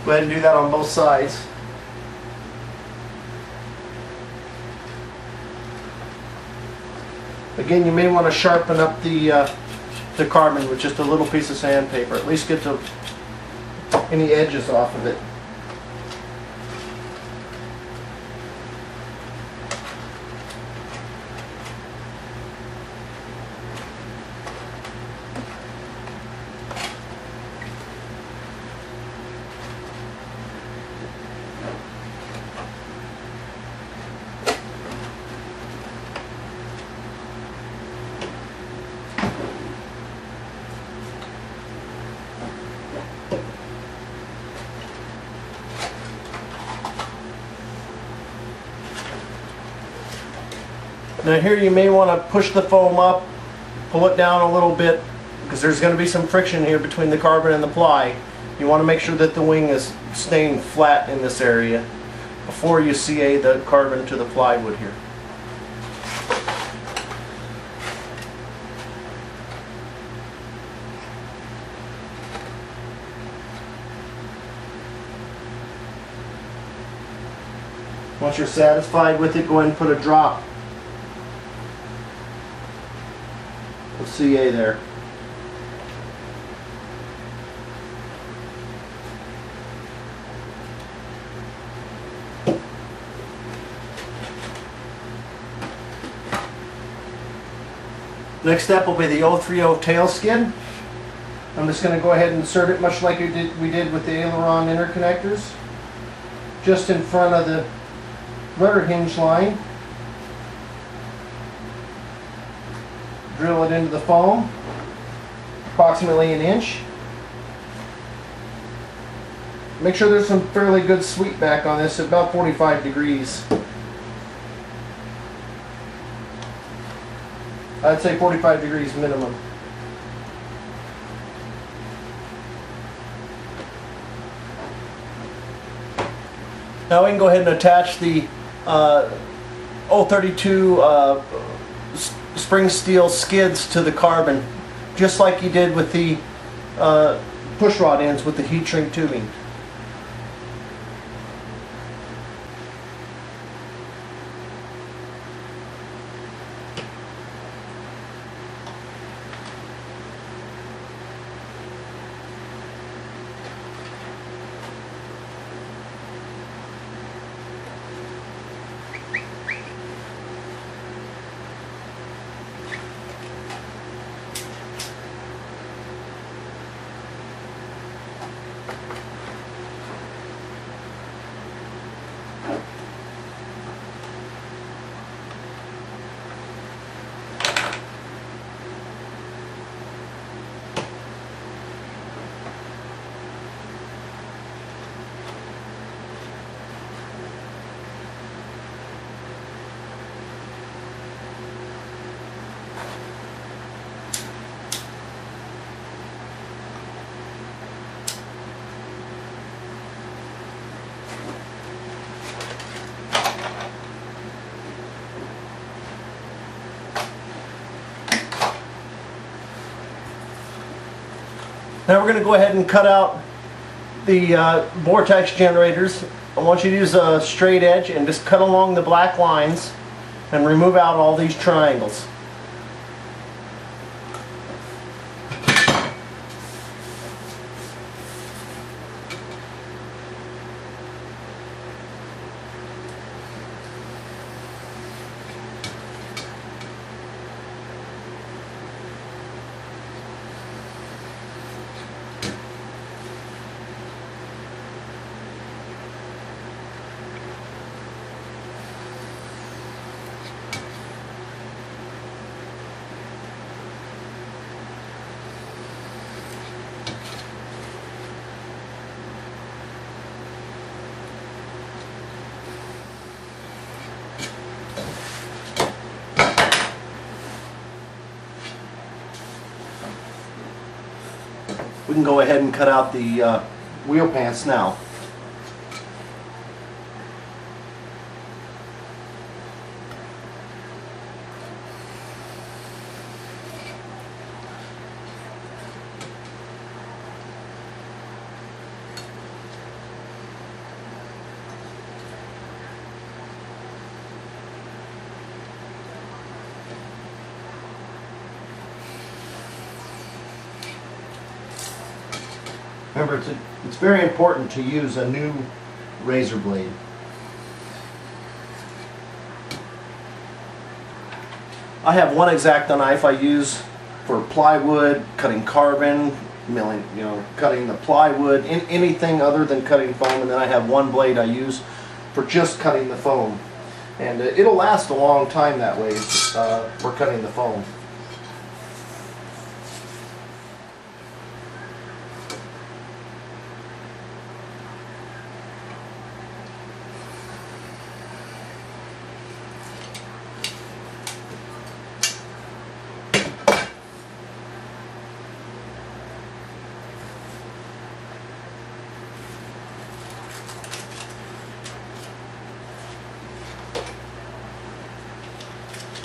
Go ahead and do that on both sides. Again, you may want to sharpen up the carbon with just a little piece of sandpaper. At least get any edges off of it. Now here you may want to push the foam up, pull it down a little bit, because there's going to be some friction here between the carbon and the ply. You want to make sure that the wing is staying flat in this area before you CA the carbon to the plywood here. Once you're satisfied with it, go ahead and put a drop of CA there. Next step will be the 030 tail skid. I'm just going to go ahead and insert it much like we did with the aileron interconnectors, just in front of the rudder hinge line. Drill it into the foam, approximately an inch. Make sure there's some fairly good sweep back on this, about 45 degrees. I'd say 45 degrees minimum. Now we can go ahead and attach the 032 spring steel skids to the carbon, just like you did with the push rod ends with the heat shrink tubing. Now we're going to go ahead and cut out the vortex generators. I want you to use a straight edge and just cut along the black lines and remove out all these triangles. We can go ahead and cut out the wheel pants now. Remember, it's very important to use a new razor blade. I have one X-Acto knife I use for plywood, cutting carbon, milling, cutting the plywood, anything other than cutting foam, and then I have one blade I use for just cutting the foam. And it'll last a long time that way for cutting the foam.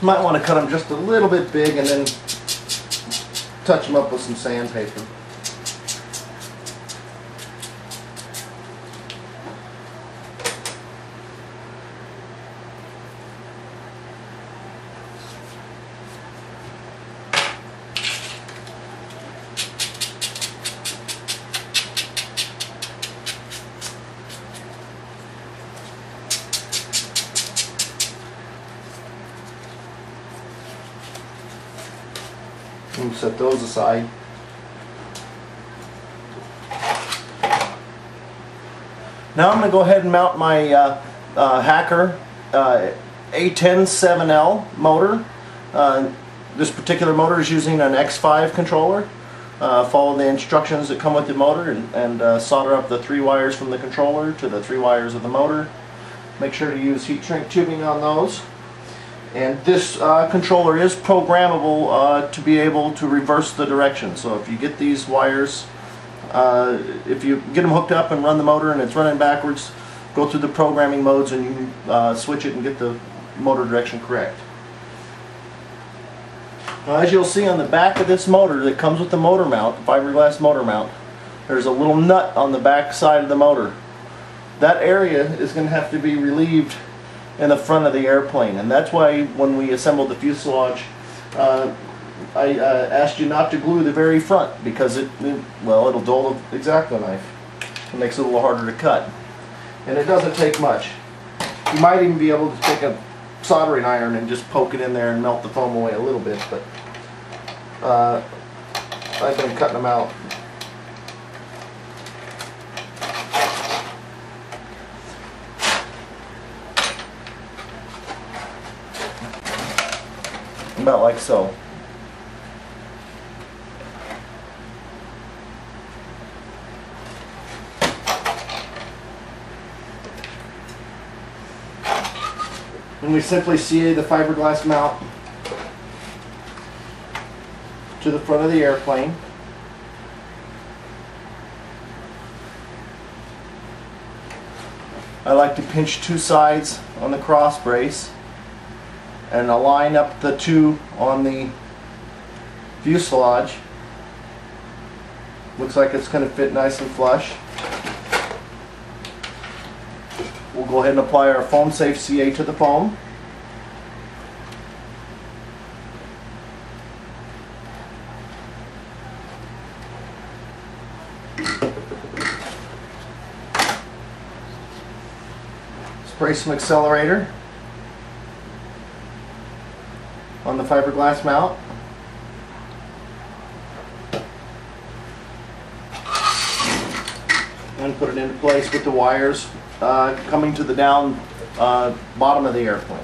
Might want to cut them just a little bit big and then touch them up with some sandpaper. And set those aside. Now I'm going to go ahead and mount my Hacker A107L motor. This particular motor is using an X5 controller. Follow the instructions that come with the motor and solder up the 3 wires from the controller to the 3 wires of the motor. Make sure to use heat shrink tubing on those. And this controller is programmable to be able to reverse the direction. So if you get these wires, if you get them hooked up and run the motor and it's running backwards, go through the programming modes and you can switch it and get the motor direction correct. Now, as you'll see on the back of this motor that comes with the motor mount, the fiberglass motor mount, there's a little nut on the back side of the motor. That area is going to have to be relieved in the front of the airplane, and that's why when we assembled the fuselage I asked you not to glue the very front, because it'll dull the X-Acto knife. It makes it a little harder to cut, and it doesn't take much. You might even be able to take a soldering iron and just poke it in there and melt the foam away a little bit, but I've been cutting them out. About like so. And we simply CA the fiberglass mount to the front of the airplane. I like to pinch 2 sides on the cross brace and align up the 2 on the fuselage. Looks like it's going to fit nice and flush. We'll go ahead and apply our foam safe CA to the foam. Spray some accelerator on the fiberglass mount. And put it into place with the wires coming to the down bottom of the airplane.